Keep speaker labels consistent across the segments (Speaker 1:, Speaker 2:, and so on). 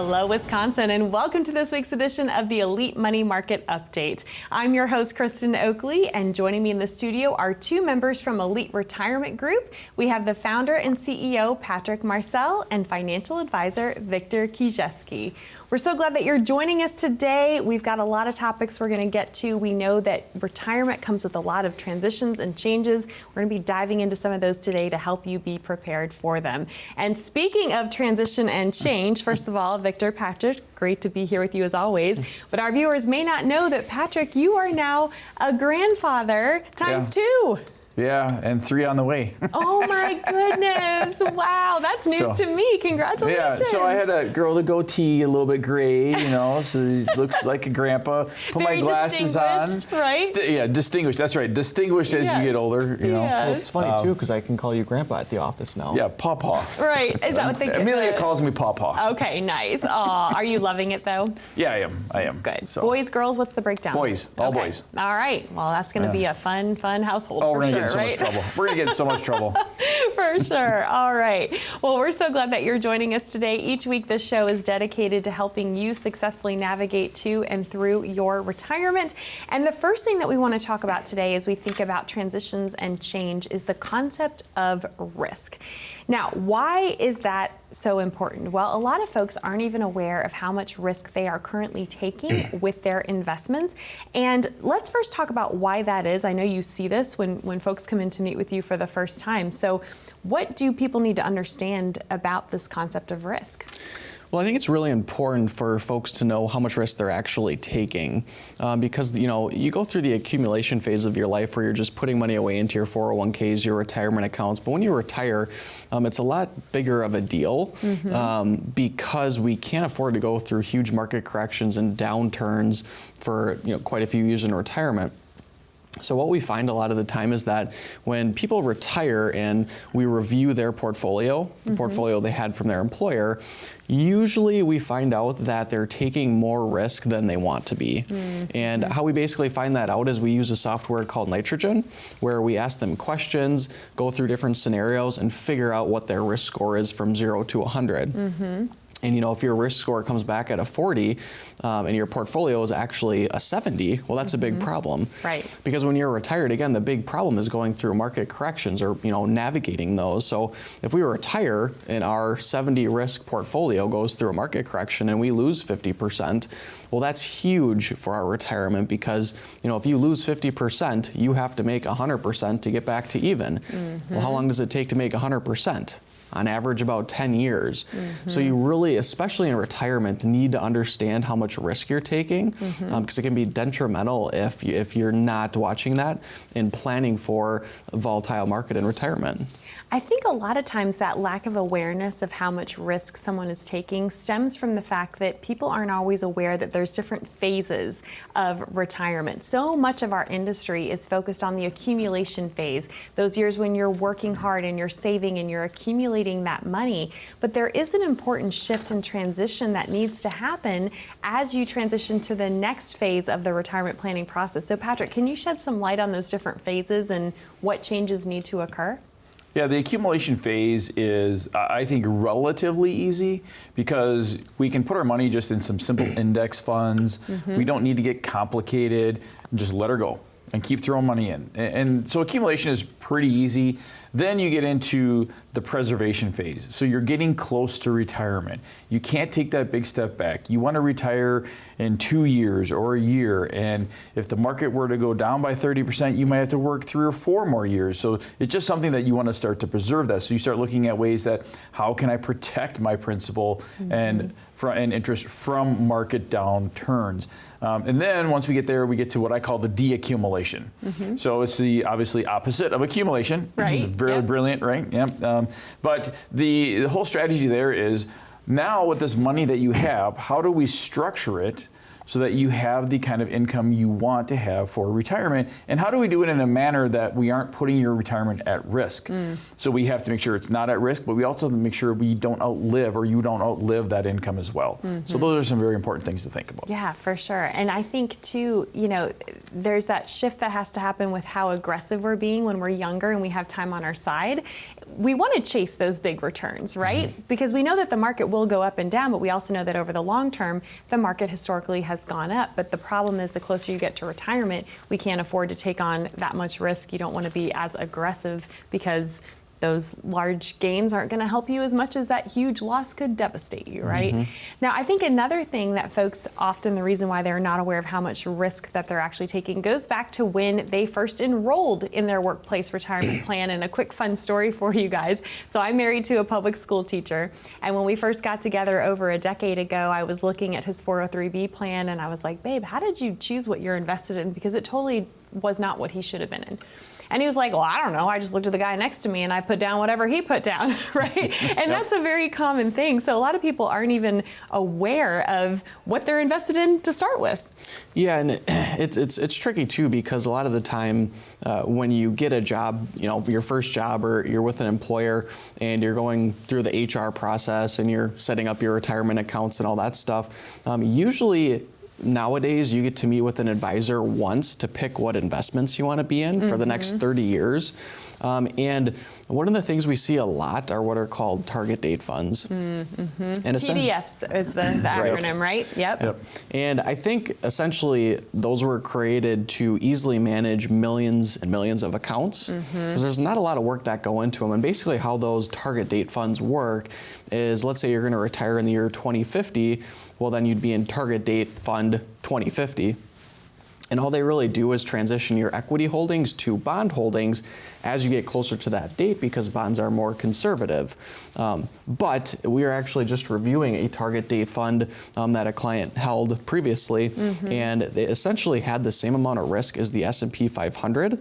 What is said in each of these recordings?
Speaker 1: Hello, Wisconsin, and welcome to this week's edition of the Elite Money Market Update. I'm your host, Kristen Oakley, and joining me in the studio are two members from Elite Retirement Group. We have the founder and CEO, Patrick Marcel, and financial advisor, Victor Kijewski. We're so glad that you're joining us today. We've got a lot of topics we're going to get to. We know that retirement comes with a lot of transitions and changes. We're going to be diving into some of those today to help you be prepared for them. And speaking of transition and change, first of all, Victor, Patrick, great to be here with you as always. But our viewers may not know that, Patrick, you are now a grandfather times two.
Speaker 2: Yeah, and 3 on the way.
Speaker 1: Oh my goodness. Wow, that's news to me. Congratulations.
Speaker 2: Yeah, so I had to grow the goatee a little bit gray, so he looks like a grandpa. Put my glasses on.
Speaker 1: Right?
Speaker 2: Yeah, distinguished. That's right. Distinguished as you get older,
Speaker 1: Yes.
Speaker 3: Well, it's funny too, because I can call you grandpa at the office now.
Speaker 2: Yeah, Pawpaw.
Speaker 1: Right. Is that what they get?
Speaker 2: Amelia calls me Pawpaw.
Speaker 1: Okay, nice. Aw, are you loving it though?
Speaker 2: Yeah, I am.
Speaker 1: Good.
Speaker 2: So.
Speaker 1: Boys, girls, what's the breakdown?
Speaker 2: Boys, all boys.
Speaker 1: All right. Well, that's going to be a fun household for
Speaker 2: we're
Speaker 1: sure,
Speaker 2: gonna get in so much trouble. We're going to get in so much trouble.
Speaker 1: For sure. All right. Well, we're so glad that you're joining us today. Each week, this show is dedicated to helping you successfully navigate to and through your retirement. And the first thing that we want to talk about today as we think about transitions and change is the concept of risk. Now, why is that so important? Well, a lot of folks aren't even aware of how much risk they are currently taking with their investments. And let's first talk about why that is. I know you see this when folks come in to meet with you for the first time. So what do people need to understand about this concept of risk?
Speaker 3: Well, I think it's really important for folks to know how much risk they're actually taking because, you go through the accumulation phase of your life where you're just putting money away into your 401ks, your retirement accounts. But when you retire, it's a lot bigger of a deal because we can't afford to go through huge market corrections and downturns for quite a few years in retirement. So what we find a lot of the time is that when people retire and we review their portfolio, the portfolio they had from their employer, usually we find out that they're taking more risk than they want to be. And how we basically find that out is we use a software called Nitrogen, where we ask them questions, go through different scenarios, and figure out what their risk score is from 0 to 100. And if your risk score comes back at a 40 and your portfolio is actually a 70, well, that's a big problem.
Speaker 1: Right.
Speaker 3: Because when you're retired, again, the big problem is going through market corrections or, navigating those. So if we retire and our 70 risk portfolio goes through a market correction and we lose 50%, well, that's huge for our retirement because, if you lose 50%, you have to make 100% to get back to even. Well, how long does it take to make 100%? On average, about 10 years. So you really, especially in retirement, need to understand how much risk you're taking because it can be detrimental if you're not watching that and planning for a volatile market in retirement.
Speaker 1: I think a lot of times that lack of awareness of how much risk someone is taking stems from the fact that people aren't always aware that there's different phases of retirement. So much of our industry is focused on the accumulation phase, those years when you're working hard and you're saving and you're accumulating that money. But there is an important shift and transition that needs to happen as you transition to the next phase of the retirement planning process. So Patrick, can you shed some light on those different phases and what changes need to occur?
Speaker 2: Yeah, the accumulation phase is, I think, relatively easy because we can put our money just in some simple index funds. We don't need to get complicated and just let her go and keep throwing money in. And so accumulation is pretty easy. Then you get into the preservation phase. So you're getting close to retirement. You can't take that big step back. You want to retire in 2 years or a year. And if the market were to go down by 30%, you might have to work 3 or 4 more years. So it's just something that you want to start to preserve that. So you start looking at ways that, how can I protect my principal and interest from market downturns? And then once we get there, we get to what I call the deaccumulation. So it's the obviously opposite of accumulation.
Speaker 1: Right.
Speaker 2: Very brilliant, right? Yep. But the whole strategy there is now with this money that you have, how do we structure it so that you have the kind of income you want to have for retirement? And how do we do it in a manner that we aren't putting your retirement at risk? So we have to make sure it's not at risk, but we also have to make sure we don't outlive or you don't outlive that income as well. So those are some very important things to think about.
Speaker 1: Yeah, for sure. And I think too, there's that shift that has to happen with how aggressive we're being when we're younger and we have time on our side. we want to chase those big returns, right? Because we know that the market will go up and down, but we also know that over the long term, the market historically has gone up. But the problem is the closer you get to retirement, we can't afford to take on that much risk. You don't want to be as aggressive because those large gains aren't going to help you as much as that huge loss could devastate you, right? Now, I think another thing that folks often, the reason why they're not aware of how much risk that they're actually taking goes back to when they first enrolled in their workplace retirement plan. And a quick fun story for you guys. So I'm married to a public school teacher. And when we first got together over a decade ago, I was looking at his 403B plan and I was like, babe, how did you choose what you're invested in? Because it totally was not what he should have been in. And he was like, well, I don't know. I just looked at the guy next to me and I put down whatever he put down, right? And that's a very common thing. So a lot of people aren't even aware of what they're invested in to start with.
Speaker 3: Yeah, and it's tricky too, because a lot of the time when you get a job, your first job, or you're with an employer and you're going through the HR process and you're setting up your retirement accounts and all that stuff, usually nowadays you get to meet with an advisor once to pick what investments you want to be in for the next 30 years. And one of the things we see a lot are what are called target date funds. And
Speaker 1: TDFs is the acronym, right? Yep.
Speaker 3: And I think essentially those were created to easily manage millions and millions of accounts, because there's not a lot of work that go into them. And basically how those target date funds work is, let's say you're going to retire in the year 2050, well then you'd be in target date fund 2050. And all they really do is transition your equity holdings to bond holdings as you get closer to that date, because bonds are more conservative. But we are actually just reviewing a target date fund that a client held previously, and they essentially had the same amount of risk as the S&P 500.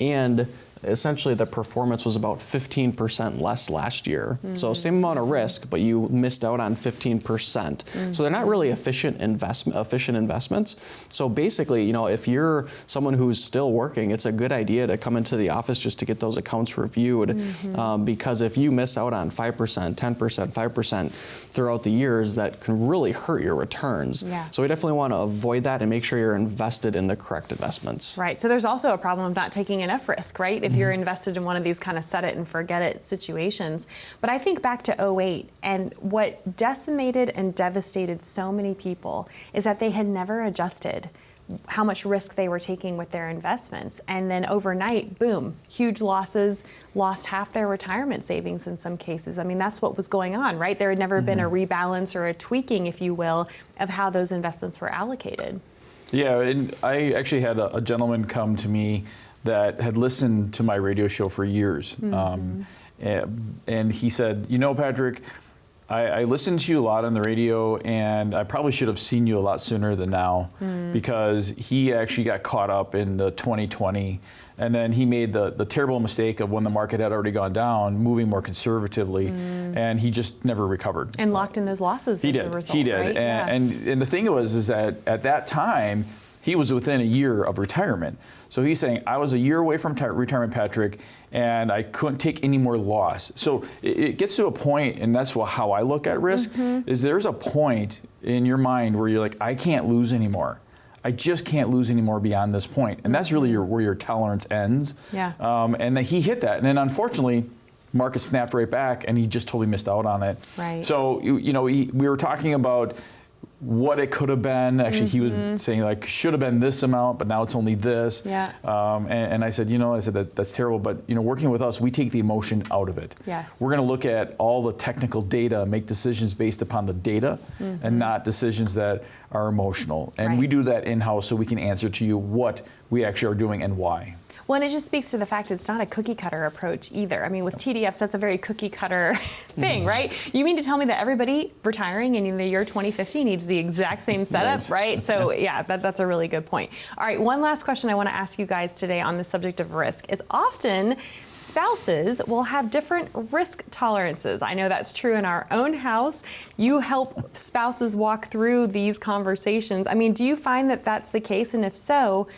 Speaker 3: And essentially the performance was about 15% less last year. So same amount of risk, but you missed out on 15%. So they're not really efficient investments. So basically, if you're someone who's still working, it's a good idea to come into the office just to get those accounts reviewed. Because if you miss out on 5%, 10%, 5% throughout the years, that can really hurt your returns. So we definitely want to avoid that and make sure you're invested in the correct investments.
Speaker 1: Right. So there's also a problem of not taking enough risk, right? If you're invested in one of these kind of set it and forget it situations. But I think back to 2008, and what decimated and devastated so many people is that they had never adjusted how much risk they were taking with their investments. And then overnight, boom, huge losses, lost half their retirement savings in some cases. I mean, that's what was going on, right? There had never been a rebalance or a tweaking, if you will, of how those investments were allocated. Yeah,
Speaker 2: and I actually had a gentleman come to me that had listened to my radio show for years. And he said, Patrick, I listened to you a lot on the radio, and I probably should have seen you a lot sooner than now, because he actually got caught up in the 2020, and then he made the terrible mistake of, when the market had already gone down, moving more conservatively, and he just never recovered. And locked in those losses as a result. He did. Right? And the thing is that at that time, he was within a year of retirement. So he's saying, I was a year away from retirement, Patrick, and I couldn't take any more loss. So it gets to a point, and that's how I look at risk, is there's a point in your mind where you're like, I can't lose anymore. I just can't lose anymore beyond this point. And that's really where your tolerance ends. And then he hit that. And then unfortunately, market snapped right back, and he just totally missed out on it. So, we were talking about what it could have been. Actually, he was saying should have been this amount, but now it's only this. And I said, that's terrible. But working with us, we take the emotion out of it. We're going to look at all the technical data, make decisions based upon the data, and not decisions that are emotional. And we do that in-house, so we can answer to you what we actually are doing and why. Well, and it just speaks to the fact it's not a cookie cutter approach either. I mean, with TDFs, that's a very cookie cutter thing, right? You mean to tell me that everybody retiring in the year 2050 needs the exact same setup, right? So yeah, that's a really good point. All right, one last question I want to ask you guys today on the subject of risk is, often spouses will have different risk tolerances. I know that's true in our own house. You help spouses walk through these conversations. I mean, do you find that that's the case? And if so,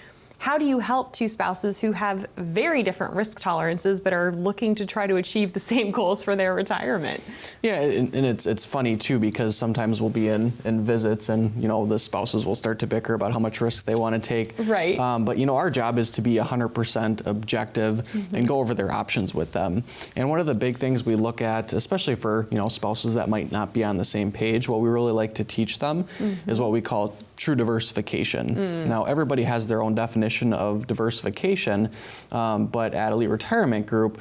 Speaker 1: How do you help two spouses who have very different risk tolerances but are looking to try to achieve the same goals for their retirement?
Speaker 3: Yeah, and it's funny too, because sometimes we'll be in visits and, the spouses will start to bicker about how much risk they want to take.
Speaker 1: Right.
Speaker 3: But, our job is to be 100% objective and go over their options with them. And one of the big things we look at, especially for, spouses that might not be on the same page, what we really like to teach them is what we call true diversification. Now, everybody has their own definition of diversification, but at Elite Retirement Group,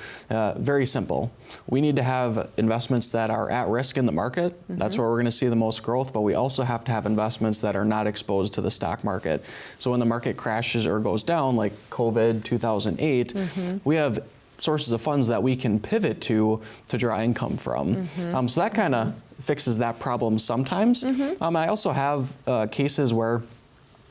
Speaker 3: very simple. We need to have investments that are at risk in the market. That's where we're going to see the most growth, but we also have to have investments that are not exposed to the stock market. So when the market crashes or goes down, like COVID 2008, we have sources of funds that we can pivot to draw income from. So that kind of fixes that problem sometimes. I also have cases where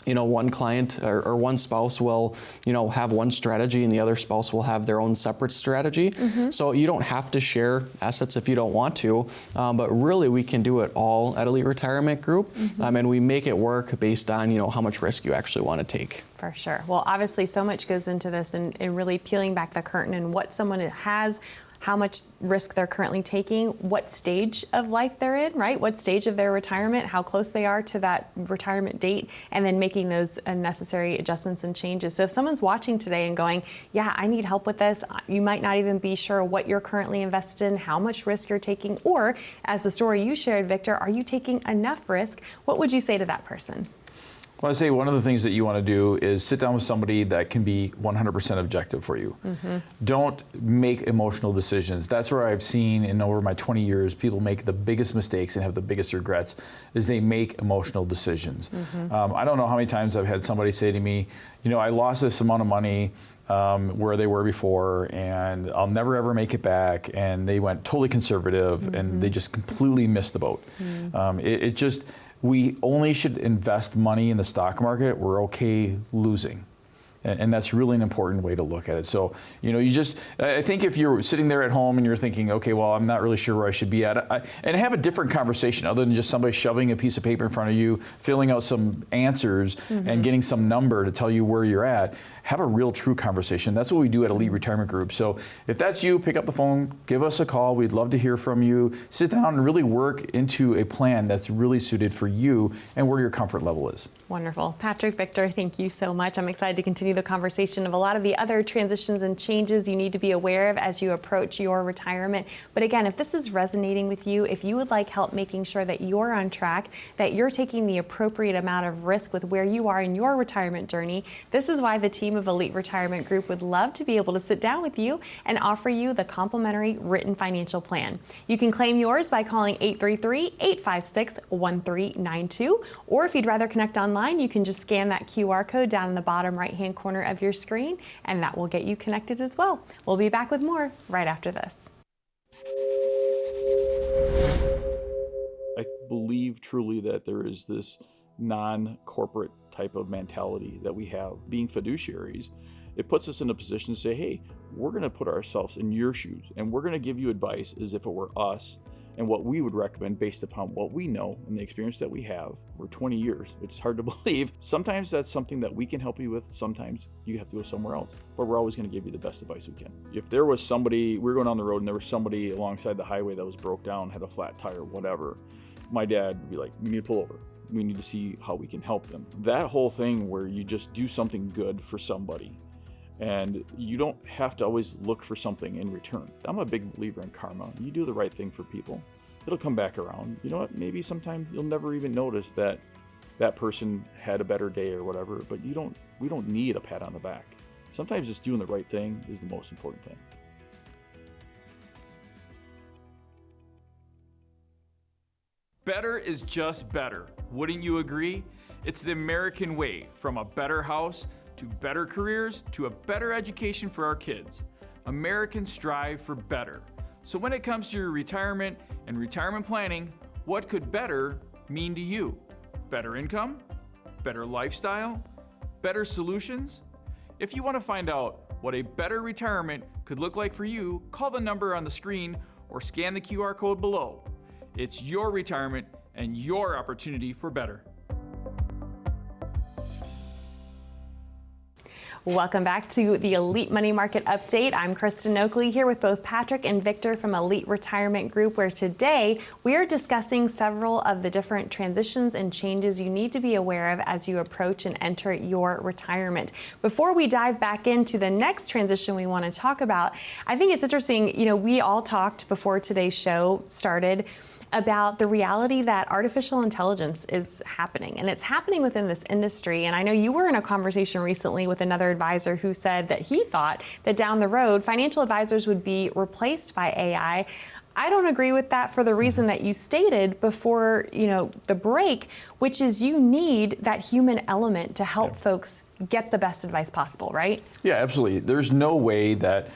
Speaker 3: one client or one spouse will, have one strategy and the other spouse will have their own separate strategy. So you don't have to share assets if you don't want to, but really we can do it all at Elite Retirement Group, and we make it work based on, how much risk you actually want to take.
Speaker 1: For sure. Well, obviously so much goes into this and really peeling back the curtain and what someone has, how much risk they're currently taking, what stage of life they're in, right? What stage of their retirement, how close they are to that retirement date, and then making those necessary adjustments and changes. So if someone's watching today and going, yeah, I need help with this, you might not even be sure what you're currently invested in, how much risk you're taking, or as the story you shared, Victor, are you taking enough risk? What would you say to that person?
Speaker 2: Well, I'd say one of the things that you want to do is sit down with somebody that can be 100% objective for you. Don't make emotional decisions. That's where I've seen in over my 20 years, people make the biggest mistakes and have the biggest regrets, is they make emotional decisions. I don't know how many times I've had somebody say to me, I lost this amount of money where they were before, and I'll never ever make it back. And they went totally conservative, and they just completely missed the boat. We only should invest money in the stock market. We're okay losing. And that's really an important way to look at it. So, I think if you're sitting there at home and you're thinking, okay, well, I'm not really sure where I should be at, and have a different conversation other than just somebody shoving a piece of paper in front of you, filling out some answers and getting some number to tell you where you're at. Have a real true conversation. That's what we do at Elite Retirement Group. So if that's you, pick up the phone, give us a call. We'd love to hear from you. Sit down and really work into a plan that's really suited for you and where your comfort level is.
Speaker 1: Wonderful. Patrick, Victor, thank you so much. I'm excited to continue the conversation of a lot of the other transitions and changes you need to be aware of as you approach your retirement. But again, if this is resonating with you, if you would like help making sure that you're on track, that you're taking the appropriate amount of risk with where you are in your retirement journey, this is why the team of Elite Retirement Group would love to be able to sit down with you and offer you the complimentary written financial plan. You can claim yours by calling 833-856-1392, or if you'd rather connect online, you can just scan that QR code down in the bottom right-hand corner of your screen, and that will get you connected as well. We'll be back with more right after this.
Speaker 2: I believe truly that there is this non-corporate type of mentality that we have. Being fiduciaries, it puts us in a position to say, hey, we're going to put ourselves in your shoes and we're going to give you advice as if it were us and what we would recommend based upon what we know and the experience that we have for 20 years. It's hard to believe. Sometimes that's something that we can help you with. Sometimes you have to go somewhere else, but we're always going to give you the best advice we can. If there was somebody, we were going on the road and there was somebody alongside the highway that was broke down, had a flat tire, whatever, my dad would be like, we need to pull over. We need to see how we can help them. That whole thing where you just do something good for somebody and you don't have to always look for something in return. I'm a big believer in karma. You do the right thing for people, it'll come back around. You know what? Maybe sometimes you'll never even notice that that person had a better day or whatever, but we don't need a pat on the back. Sometimes just doing the right thing is the most important thing.
Speaker 4: Better is just better. Wouldn't you agree? It's the American way, from a better house to better careers to a better education for our kids. Americans strive for better. So when it comes to your retirement and retirement planning, what could better mean to you? Better income? Better lifestyle? Better solutions? If you want to find out what a better retirement could look like for you, call the number on the screen or scan the QR code below. It's your retirement and your opportunity for better.
Speaker 1: Welcome back to the Elite Money Market Update. I'm Kristen Oakley here with both Patrick and Victor from Elite Retirement Group, where today we are discussing several of the different transitions and changes you need to be aware of as you approach and enter your retirement. Before we dive back into the next transition we want to talk about, I think it's interesting, we all talked before today's show started about the reality that artificial intelligence is happening, and it's happening within this industry. And I know you were in a conversation recently with another advisor who said that he thought that down the road, financial advisors would be replaced by AI. I don't agree with that for the reason that you stated before, the break, which is you need that human element to help folks get the best advice possible, right?
Speaker 2: Yeah, absolutely. There's no way that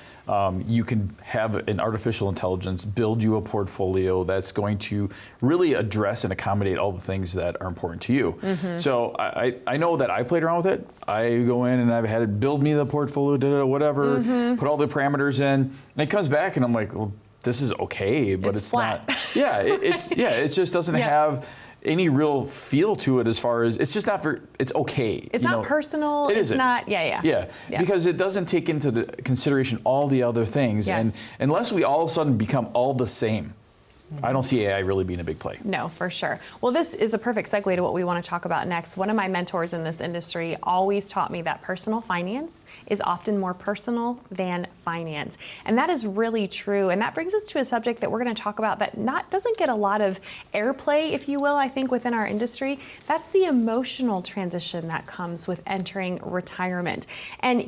Speaker 2: you can have an artificial intelligence build you a portfolio that's going to really address and accommodate all the things that are important to you. So I know that I played around with it. I go in and I've had it build me the portfolio, whatever, put all the parameters in, and it comes back and I'm like, well, this is okay, but it's
Speaker 1: flat.
Speaker 2: not. It just doesn't have any real feel to it as far as, it's just not it's okay.
Speaker 1: It's not personal.
Speaker 2: It
Speaker 1: it's
Speaker 2: isn't.
Speaker 1: not,
Speaker 2: Yeah, because it doesn't take into the consideration all the other things.
Speaker 1: Yes.
Speaker 2: And unless we all of a sudden become all the same, I don't see AI really being a big play.
Speaker 1: No, for sure. Well, this is a perfect segue to what we want to talk about next. One of my mentors in this industry always taught me that personal finance is often more personal than finance. And that is really true. And that brings us to a subject that we're going to talk about that doesn't get a lot of airplay, if you will, I think, within our industry. That's the emotional transition that comes with entering retirement. And,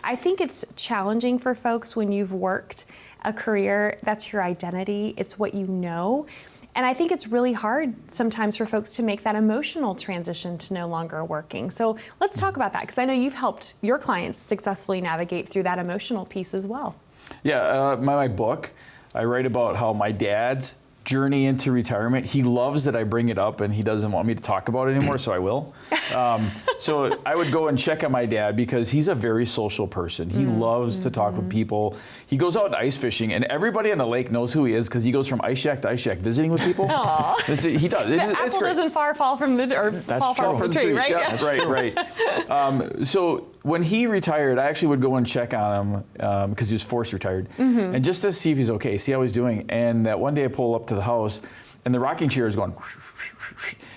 Speaker 1: I think it's challenging for folks when you've worked a career, that's your identity, it's what you know. And I think it's really hard sometimes for folks to make that emotional transition to no longer working. So let's talk about that, because I know you've helped your clients successfully navigate through that emotional piece as well.
Speaker 2: Yeah, my book, I write about how my dad's journey into retirement, he loves that I bring it up and he doesn't want me to talk about it anymore, so I will. So I would go and check on my dad because he's a very social person. He loves to talk with people. He goes out ice fishing and everybody on the lake knows who he is because he goes from ice shack to ice shack visiting with people. He does.
Speaker 1: The apple doesn't fall from the tree, right?
Speaker 2: Yeah, right. So when he retired, I actually would go and check on him because he was forced retired, and just to see if he's okay, see how he's doing. And that one day I pull up to the house, and the rocking chair is going,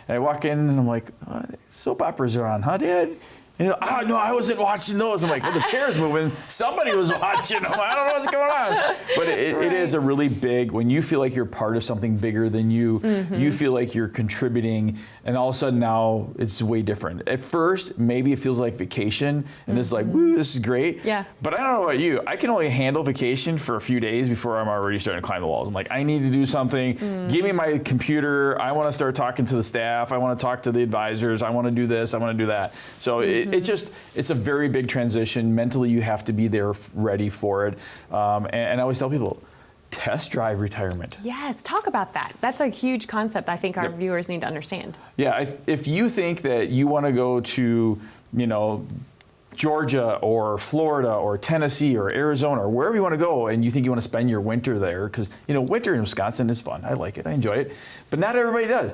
Speaker 2: and I walk in and I'm like, oh, soap operas are on, huh, Dad? And no, I wasn't watching those. I'm like, well, the chair's moving. Somebody was watching them. I don't know what's going on. But it is a really big, when you feel like you're part of something bigger than you, you feel like you're contributing, and all of a sudden now it's way different. At first, maybe it feels like vacation, and it's like, woo, this is great.
Speaker 1: Yeah.
Speaker 2: But I don't know about you. I can only handle vacation for a few days before I'm already starting to climb the walls. I'm like, I need to do something. Give me my computer. I want to start talking to the staff. I want to talk to the advisors. I want to do this. I want to do that. So it's a very big transition. Mentally, you have to be there ready for it. And I always tell people, test drive retirement.
Speaker 1: Yes, talk about that. That's a huge concept I think our viewers need to understand.
Speaker 2: Yeah, if you think that you want to go to, Georgia or Florida or Tennessee or Arizona or wherever you want to go, and you think you want to spend your winter there, because, winter in Wisconsin is fun. I like it. I enjoy it. But not everybody does.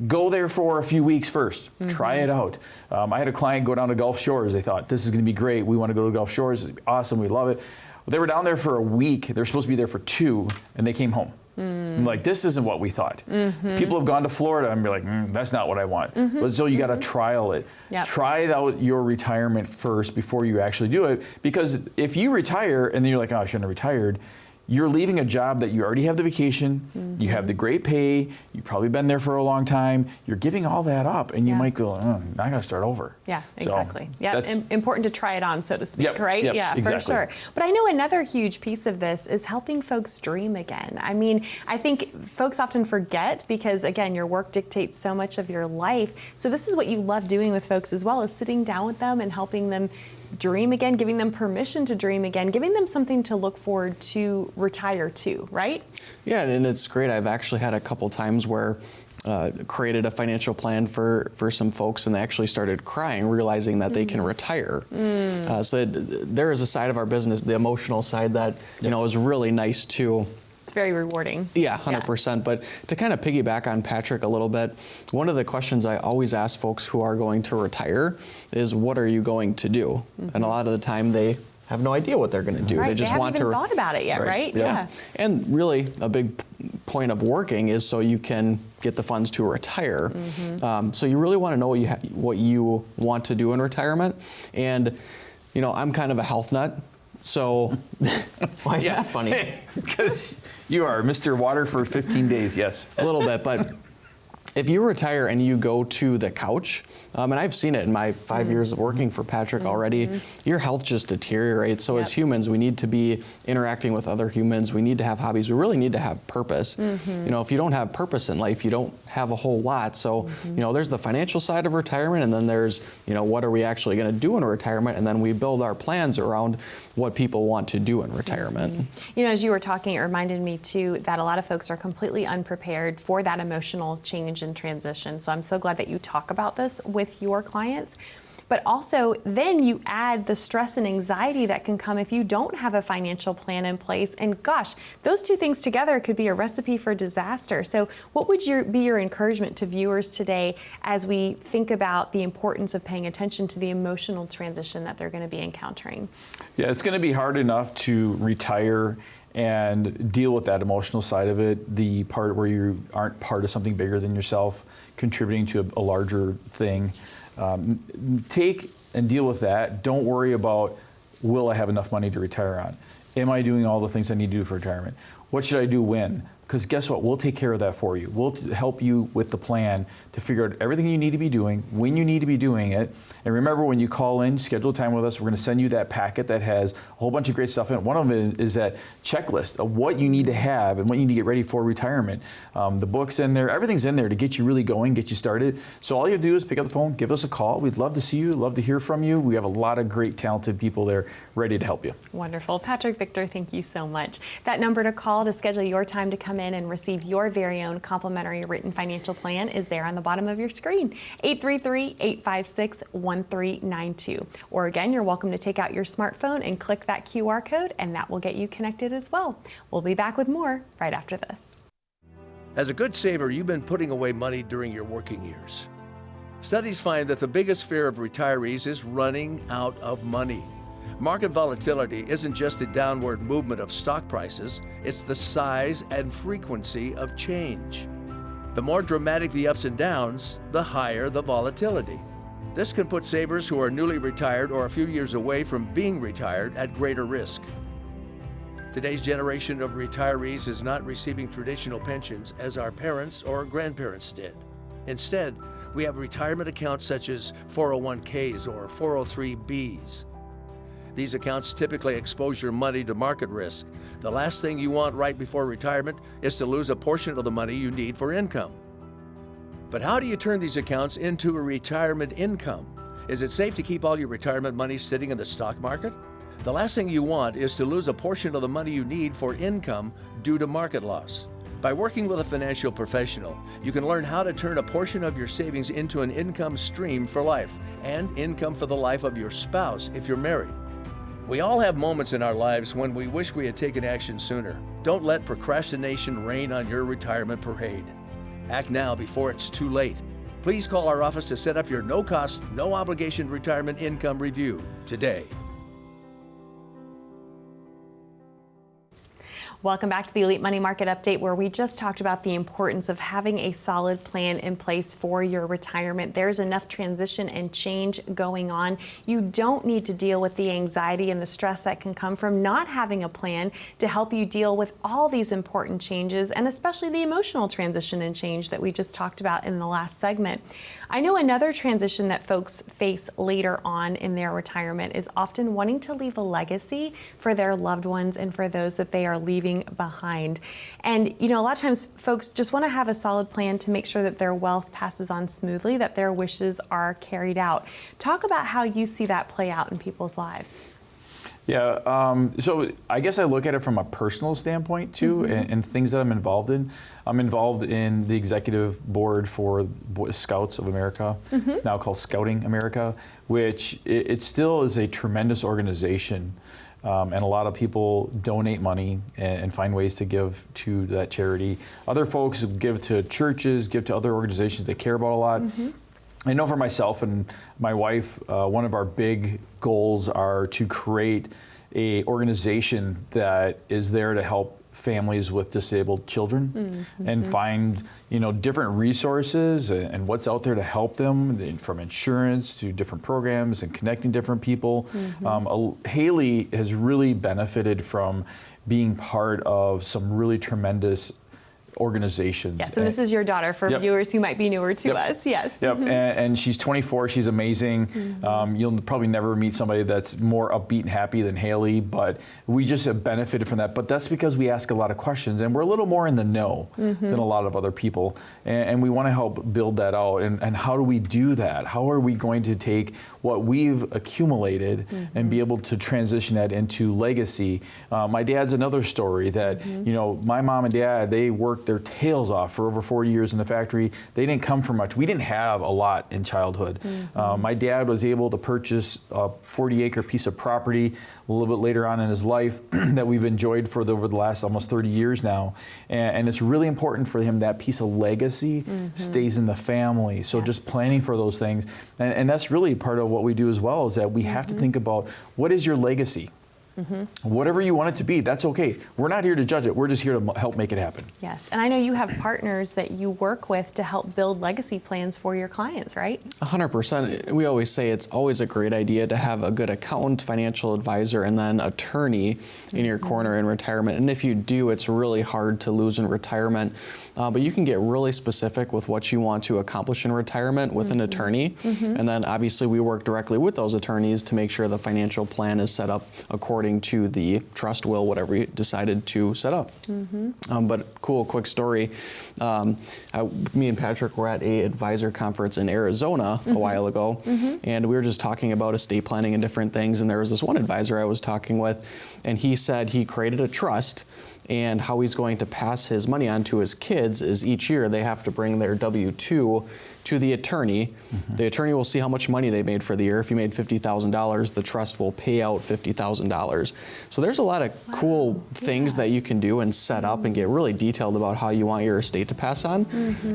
Speaker 2: Go there for a few weeks first. Try it out. I had a client go down to Gulf Shores. They thought, this is going to be great. We want to go to Gulf Shores. It's awesome. We love it. Well, they were down there for a week. They're supposed to be there for 2, and they came home. I'm like, this isn't what we thought. People have gone to Florida and be like, that's not what I want. But so you got to trial it.
Speaker 1: Yep.
Speaker 2: Try out your retirement first before you actually do it. Because if you retire and then you're like, oh, I shouldn't have retired, you're leaving a job that you already have the vacation, you have the great pay, you've probably been there for a long time, you're giving all that up, and you might go, I gotta start over.
Speaker 1: Yeah, exactly. Yeah, important to try it on, so to speak, right?
Speaker 2: Yep,
Speaker 1: yeah,
Speaker 2: exactly.
Speaker 1: For sure. But I know another huge piece of this is helping folks dream again. I mean, I think folks often forget because, again, your work dictates so much of your life. So this is what you love doing with folks as well, is sitting down with them and helping them dream again, giving them permission to dream again, giving them something to look forward to retire to, right?
Speaker 3: Yeah, and it's great. I've actually had a couple times where created a financial plan for some folks, and they actually started crying, realizing that they can retire. So there is a side of our business, the emotional side, that is really nice too.
Speaker 1: It's very rewarding.
Speaker 3: Yeah, 100%. But to kind of piggyback on Patrick a little bit, one of the questions I always ask folks who are going to retire is, what are you going to do? And a lot of the time they have no idea what they're going to do.
Speaker 1: Right.
Speaker 3: They just
Speaker 1: haven't
Speaker 3: want
Speaker 1: even
Speaker 3: to
Speaker 1: thought about it yet, right?
Speaker 3: Yeah. And really, a big point of working is so you can get the funds to retire. So you really want to know what you want to do in retirement. And, you know, I'm kind of a health nut. So why is that funny?
Speaker 2: Because you are Mr. Water for 15 days, yes.
Speaker 3: A little bit, but if you retire and you go to the couch, and I've seen it in my 5 years of working for Patrick already, your health just deteriorates. So as humans, we need to be interacting with other humans. We need to have hobbies. We really need to have purpose. You know, if you don't have purpose in life, you don't have a whole lot. So, you know, there's the financial side of retirement, and then there's, you know, what are we actually going to do in retirement? And then we build our plans around what people want to do in retirement.
Speaker 1: You know, as you were talking, it reminded me too that a lot of folks are completely unprepared for that emotional change and transition. So I'm so glad that you talk about this with your clients. But also, then you add the stress and anxiety that can come if you don't have a financial plan in place. And gosh, those two things together could be a recipe for disaster. So what would be your encouragement to viewers today as we think about the importance of paying attention to the emotional transition that they're going to be encountering?
Speaker 2: Yeah, it's going to be hard enough to retire and deal with that emotional side of it, the part where you aren't part of something bigger than yourself, contributing to a larger thing. Take and deal with that. Don't worry about, will I have enough money to retire on? Am I doing all the things I need to do for retirement? What should I do when? Because guess what? We'll take care of that for you. We'll help you with the plan to figure out everything you need to be doing, when you need to be doing it. And remember, when you call in, schedule time with us, we're going to send you that packet that has a whole bunch of great stuff in it. One of them is that checklist of what you need to have and what you need to get ready for retirement. The book's in there. Everything's in there to get you really going, get you started. So all you have to do is pick up the phone, give us a call. We'd love to see you, love to hear from you. We have a lot of great, talented people there ready to help you.
Speaker 1: Wonderful. Patrick, Victor, thank you so much. That number to call to schedule your time to come in and receive your very own complimentary written financial plan is there on the bottom of your screen, 833-856-1392. Or again, you're welcome to take out your smartphone and click that QR code, and that will get you connected as well. We'll be back with more right after this.
Speaker 5: As a good saver, you've been putting away money during your working years. Studies find that the biggest fear of retirees is running out of money. Market volatility isn't just the downward movement of stock prices, it's the size and frequency of change. The more dramatic the ups and downs, the higher the volatility. This can put savers who are newly retired or a few years away from being retired at greater risk. Today's generation of retirees is not receiving traditional pensions as our parents or grandparents did. Instead, we have retirement accounts such as 401ks or 403bs. These accounts typically expose your money to market risk. The last thing you want right before retirement is to lose a portion of the money you need for income. But how do you turn these accounts into a retirement income? Is it safe to keep all your retirement money sitting in the stock market? The last thing you want is to lose a portion of the money you need for income due to market loss. By working with a financial professional, you can learn how to turn a portion of your savings into an income stream for life and income for the life of your spouse if you're married. We all have moments in our lives when we wish we had taken action sooner. Don't let procrastination reign on your retirement parade. Act now before it's too late. Please call our office to set up your no-cost, no-obligation retirement income review today.
Speaker 1: Welcome back to the Elite Money Market Update, where we just talked about the importance of having a solid plan in place for your retirement. There's enough transition and change going on. You don't need to deal with the anxiety and the stress that can come from not having a plan to help you deal with all these important changes, and especially the emotional transition and change that we just talked about in the last segment. I know another transition that folks face later on in their retirement is often wanting to leave a legacy for their loved ones and for those that they are leaving behind. And you know, a lot of times folks just want to have a solid plan to make sure that their wealth passes on smoothly, that their wishes are carried out. Talk about how you see that play out in people's lives.
Speaker 2: Yeah, so I guess I look at it from a personal standpoint too, and things that I'm involved in. I'm involved in the executive board for Scouts of America. It's now called Scouting America, which it still is a tremendous organization. And a lot of people donate money and find ways to give to that charity. Other folks give to churches, give to other organizations they care about a lot. I know for myself and my wife, one of our big goals are to create a organization that is there to help families with disabled children and find different resources and what's out there to help them, from insurance to different programs and connecting different people. Haley has really benefited from being part of some really tremendous organizations.
Speaker 1: Yes, and this is your daughter for viewers who might be newer to us. Yes.
Speaker 2: Yep, and she's 24. She's amazing. You'll probably never meet somebody that's more upbeat and happy than Haley, but we just have benefited from that. But that's because we ask a lot of questions, and we're a little more in the know than a lot of other people. And we want to help build that out. And how do we do that? How are we going to take what we've accumulated and be able to transition that into legacy? My dad's another story that, my mom and dad, they worked their tails off for over 40 years in the factory. They didn't come from much. We didn't have a lot in childhood. My dad was able to purchase a 40-acre piece of property a little bit later on in his life that we've enjoyed for over the last almost 30 years now. And it's really important for him that piece of legacy stays in the family. So just planning for those things. And that's really part of what we do as well, is that we have to think about, what is your legacy? Whatever you want it to be, that's okay. We're not here to judge it. We're just here to help make it happen.
Speaker 1: Yes, and I know you have partners that you work with to help build legacy plans for your clients, right?
Speaker 3: 100%. We always say it's always a great idea to have a good accountant, financial advisor, and then attorney in your corner in retirement. And if you do, it's really hard to lose in retirement. But you can get really specific with what you want to accomplish in retirement with an attorney. And then obviously we work directly with those attorneys to make sure the financial plan is set up according to the trust will, whatever you decided to set up. But cool, quick story. Me and Patrick were at a advisor conference in Arizona a while ago, and we were just talking about estate planning and different things. And there was this one advisor I was talking with, and he said he created a trust, and how he's going to pass his money on to his kids is each year they have to bring their W-2 to the attorney. The attorney will see how much money they made for the year. If you made $50,000, the trust will pay out $50,000. So there's a lot of cool things that you can do and set up and get really detailed about how you want your estate to pass on,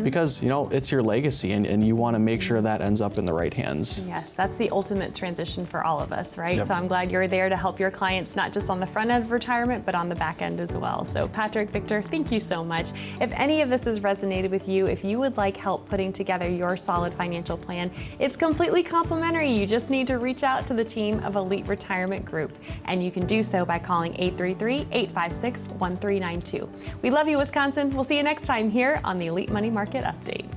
Speaker 3: because it's your legacy, and you want to make sure that ends up in the right hands.
Speaker 1: Yes, that's the ultimate transition for all of us, right? So I'm glad you're there to help your clients, not just on the front end of retirement, but on the back end as well. So Patrick, Victor, thank you so much. If any of this has resonated with you, if you would like help putting together your solid financial plan, it's completely complimentary. You just need to reach out to the team of Elite Retirement Group, and you can do so by calling 833-856-1392. We love you, Wisconsin. We'll see you next time here on the Elite Money Market Update.